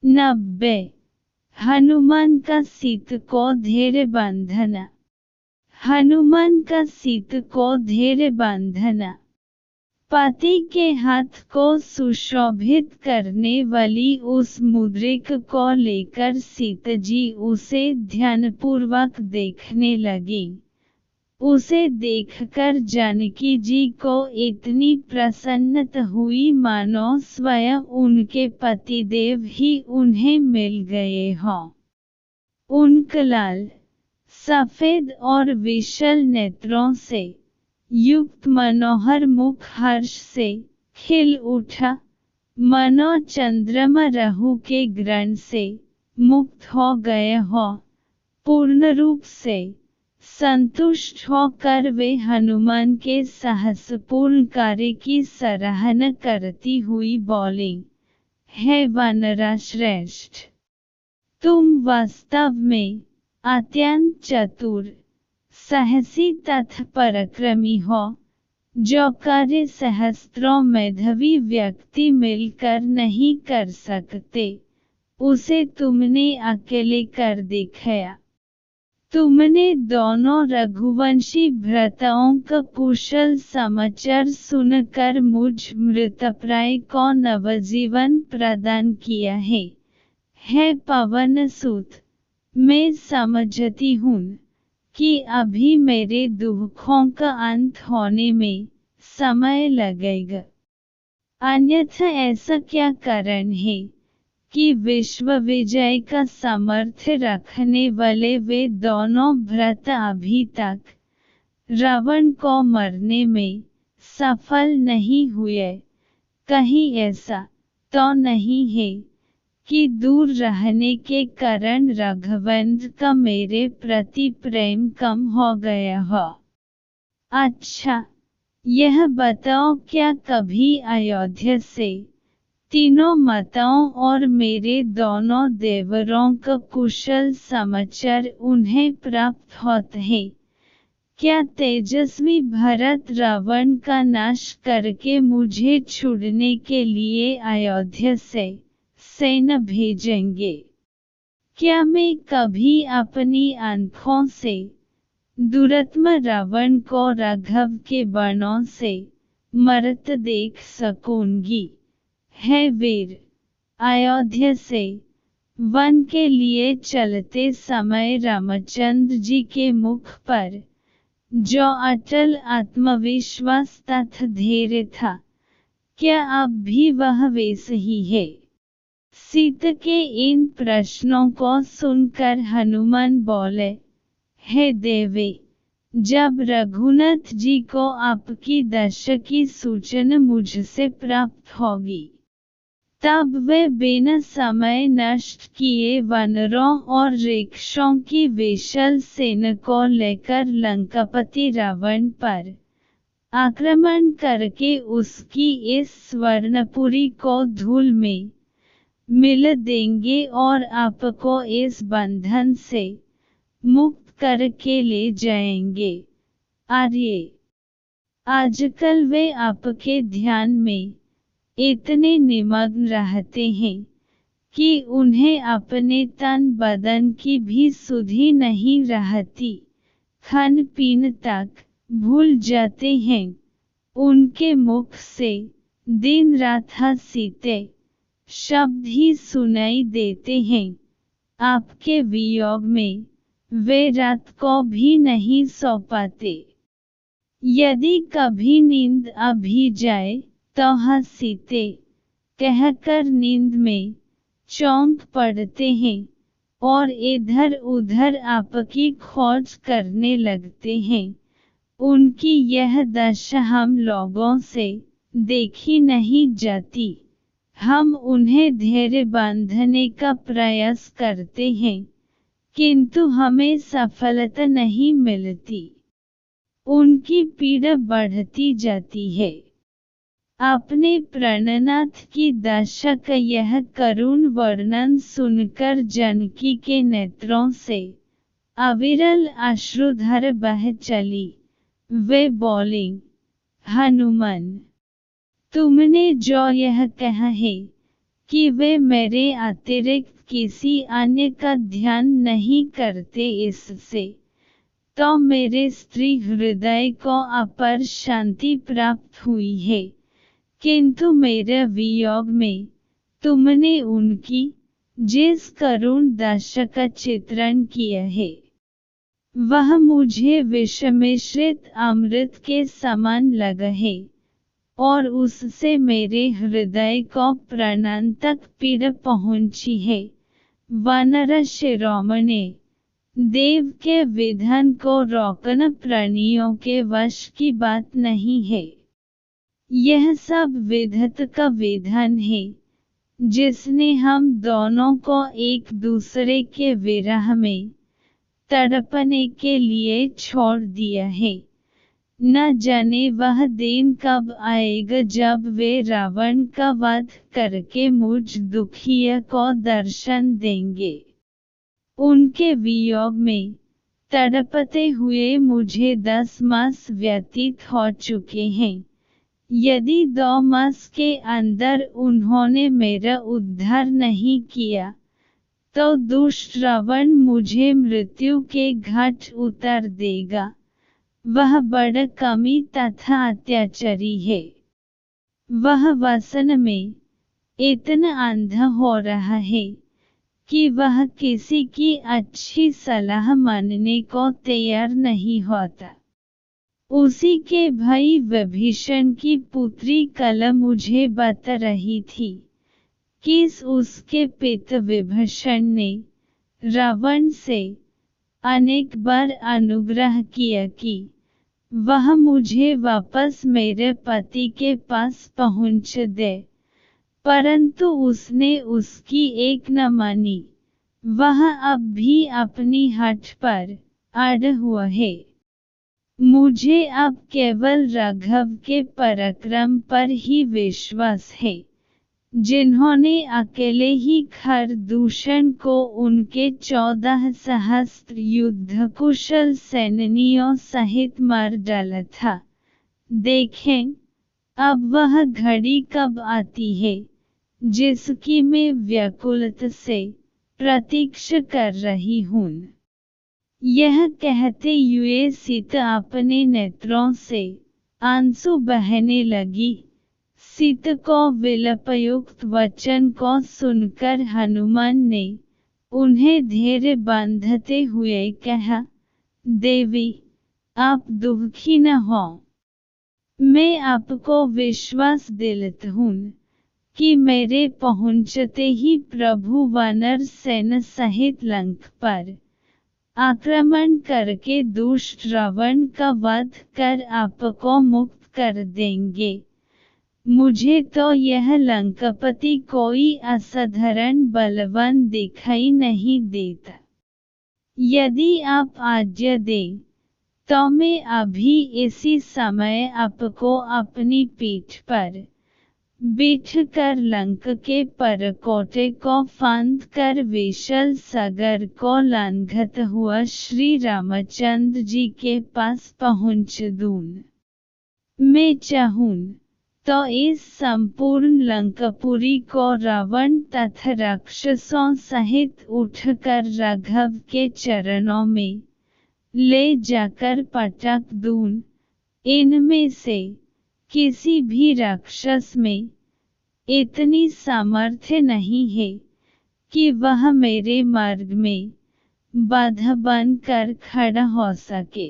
90 हनुमान का सीत को धैर्य बांधना। हनुमान का सीत को धैर्य बांधना। पति के हाथ को सुशोभित करने वाली उस मुद्रिक को लेकर सीता जी उसे ध्यानपूर्वक देखने लगी। उसे देखकर जानकी जी को इतनी प्रसन्नता हुई मानो स्वयं उनके पतिदेव ही उन्हें मिल गए हों। उनके लाल, सफेद और विशाल नेत्रों से युक्त मनोहर मुख हर्ष से खिल उठा, मानो चंद्रमा राहु के ग्रहण से मुक्त हो गए हो। पूर्ण रूप से संतुष्ट होकर वे हनुमान के साहसपूर्ण कार्य की सराहना करती हुई बोली, हे वानरश्रेष्ठ, तुम वास्तव में अत्यंत चतुर, साहसी तथा पराक्रमी हो। जो कार्य सहस्त्रों मेधावी व्यक्ति मिलकर नहीं कर सकते, उसे तुमने अकेले कर दिखाया। तुमने दोनों रघुवंशी भ्राताओं का कुशल समाचार सुनकर मुझ मृतप्राय को नवजीवन प्रदान किया है। हे पवनसुत, मैं समझती हूँ कि अभी मेरे दुखों का अंत होने में समय लगेगा। अन्यथा ऐसा क्या कारण है कि विश्व विजय का सामर्थ्य रखने वाले वे दोनों भ्राता अभी तक रावण को मारने में सफल नहीं हुए? कहीं ऐसा तो नहीं है कि दूर रहने के कारण राघवेंद्र का मेरे प्रति प्रेम कम हो गया हो? अच्छा, यह बताओ, क्या कभी अयोध्या से तीनों माताओं और मेरे दोनों देवरों का कुशल समाचार उन्हें प्राप्त होता है? क्या तेजस्वी भरत रावण का नाश करके मुझे छुड़ने के लिए अयोध्या से सेना भेजेंगे? क्या मैं कभी अपनी आंखों से दुरात्मा रावण को राघव के बाणों से मरते देख सकूंगी? हे वीर, अयोध्या से वन के लिए चलते समय रामचंद्र जी के मुख पर जो अटल आत्मविश्वास तथा धैर्य था, क्या अब भी वह वैसा ही है? सीता के इन प्रश्नों को सुनकर हनुमान बोले, हे देवी, जब रघुनाथ जी को आपकी दशा की सूचना मुझसे प्राप्त होगी, तब वे बिना समय नष्ट किए वानरों और राक्षसों की विशाल सेना को लेकर लंकापति रावण पर आक्रमण करके उसकी इस स्वर्णपुरी को धूल में मिला देंगे और आपको इस बंधन से मुक्त करके ले जाएंगे। आर्य, आजकल वे आपके ध्यान में इतने निमग्न रहते हैं कि उन्हें अपने तन बदन की भी सुधि नहीं रहती, खान पीन तक भूल जाते हैं। उनके मुख से दिन रात हंसीते शब्द ही सुनाई देते हैं। आपके वियोग में वे रात को भी नहीं सो पाते। यदि कभी नींद आ भी जाए तो हंसीते कहकर नींद में चौंक पड़ते हैं और इधर उधर आपकी खोज करने लगते हैं। उनकी यह दशा हम लोगों से देखी नहीं जाती। हम उन्हें धैर्य बांधने का प्रयास करते हैं, किंतु हमें सफलता नहीं मिलती। उनकी पीड़ा बढ़ती जाती है। अपने प्राणनाथ की दशा का यह करुण वर्णन सुनकर जानकी के नेत्रों से अविरल अश्रुधारा बह चली। वे बोली, हनुमान, तुमने जो यह कहा है कि वे मेरे अतिरिक्त किसी अन्य का ध्यान नहीं करते। इससे तो मेरे स्त्री हृदय को अपार शांति प्राप्त हुई है, किंतु मेरे वियोग में तुमने उनकी जिस करुण दशा का चित्रण किया है, वह मुझे विषमिश्रित अमृत के समान लगा है, और उससे मेरे हृदय को प्राणांतक पीड़ा पहुंची है। वानर शिरोमणि, देव के विधान को रोकना प्राणियों के वश की बात नहीं है। यह सब विधाता का विधान है, जिसने हम दोनों को एक दूसरे के विरह में तड़पने के लिए छोड़ दिया है। न जाने वह दिन कब आएगा जब वे रावण का वध करके मुझ दुखिया को दर्शन देंगे। उनके वियोग में तड़पते हुए मुझे 10 मास व्यतीत हो चुके हैं। यदि 2 मास के अंदर उन्होंने मेरा उद्धार नहीं किया, तो दुष्ट रावण मुझे मृत्यु के घाट उतार देगा। वह बड़ा कमी तथा अत्याचारी है। वह वासना में इतना अंधा हो रहा है कि वह किसी की अच्छी सलाह मानने को तैयार नहीं होता। उसी के भाई विभीषण की पुत्री कला मुझे बता रही थी कि उसके पिता विभीषण ने रावण से अनेक बार अनुग्रह किया कि वह मुझे वापस मेरे पति के पास पहुंच दे, परंतु उसने उसकी एक न मानी। वह अब भी अपनी हठ पर अड़ा हुआ है। मुझे अब केवल राघव के पराक्रम पर ही विश्वास है, जिन्होंने अकेले ही खरदूषण को उनके 14 सहस्त्र युद्धकुशल सैनियों सहित मार डाला था। देखें, अब वह घड़ी कब आती है, जिसकी मैं व्याकुलता से प्रतीक्षा कर रही हूँ। यह कहते हुए सीता अपने नेत्रों से आंसू बहने लगी। सीता को विलपयुक्त वचन को सुनकर हनुमान ने उन्हें धैर्य बांधते हुए कहा, देवी, आप दुखी न हो। मैं आपको विश्वास दिलाता हूँ कि मेरे पहुँचते ही प्रभु वानर सेना सहित लंका पर आक्रमण करके दुष्ट रावण का वध कर आपको मुक्त कर देंगे। मुझे तो यह लंकापति कोई असाधारण बलवान दिखाई नहीं देता। यदि आप आज्ञा दें, तो मैं अभी इसी समय आपको अपनी पीठ पर बिठाकर लंका के परकोटे को फांद कर विशाल सागर को लांघता हुआ श्री रामचंद्र जी के पास पहुँच दूँ। मैं चाहूँ तो इस संपूर्ण लंकापुरी को रावण तथा राक्षसों सहित उठकर राघव के चरणों में ले जाकर पटक दूँ। इनमें से किसी भी राक्षस में इतनी सामर्थ्य नहीं है कि वह मेरे मार्ग में बाधा बनकर खड़ा हो सके।